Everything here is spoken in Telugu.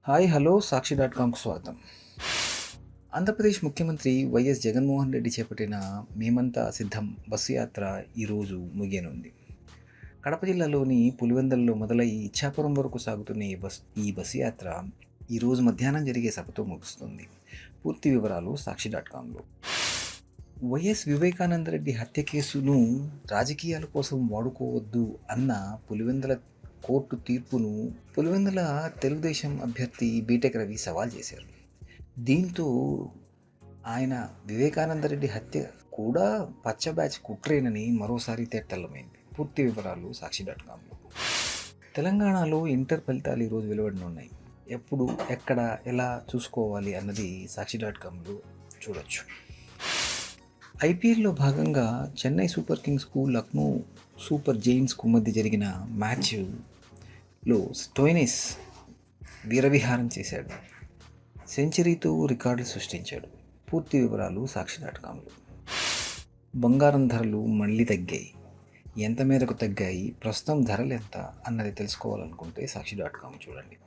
హాయ్ హలో సాక్షి.కామ్‌కు స్వాగతం. ఆంధ్రప్రదేశ్ ముఖ్యమంత్రి వైఎస్ జగన్మోహన్ రెడ్డి చేపట్టిన మేమంతా సిద్ధం బస్సు యాత్ర ఈరోజు ముగియనుంది. కడప జిల్లాలోని పులివెందులలో మొదలై ఇచ్చాపురం వరకు సాగుతున్న ఈ బస్సు యాత్ర ఈరోజు మధ్యాహ్నం జరిగే సభతో ముగుస్తుంది. పూర్తి వివరాలు సాక్షి.కామ్‌లో. వైఎస్ వివేకానందరెడ్డి హత్య కేసును రాజకీయాల కోసం వాడుకోవద్దు అన్న పులివెందుల కోర్టు తీర్పును పులివెందుల తెలుగుదేశం అభ్యర్థి బీటెక్ రవి సవాల్ చేశారు. దీంతో ఆయన వివేకానందరెడ్డి హత్య కూడా పచ్చ బ్యాచ్ కుట్రేనని మరోసారి తేటతెల్లమైంది. పూర్తి వివరాలు సాక్షి.కామ్‌లో. తెలంగాణలో ఇంటర్ ఫలితాలు ఈరోజు వెలువడనున్నాయి. ఎప్పుడు ఎక్కడ ఎలా చూసుకోవాలి అన్నది సాక్షి.కామ్‌లో చూడొచ్చు. ఐపీఎల్లో భాగంగా చెన్నై సూపర్ కింగ్స్కు లక్నో సూపర్ జెయింట్స్కు మధ్య జరిగిన మ్యాచ్లో స్టోయినిస్ వీరవిహారం చేశాడు. సెంచరీతో రికార్డు సృష్టించాడు. పూర్తి వివరాలు సాక్షి.కామ్‌లో. బంగారం ధరలు మళ్ళీ తగ్గాయి. ఎంత మేరకు తగ్గాయి, ప్రస్తుతం ధరలు ఎంత అన్నది తెలుసుకోవాలనుకుంటే సాక్షి.కామ్ చూడండి.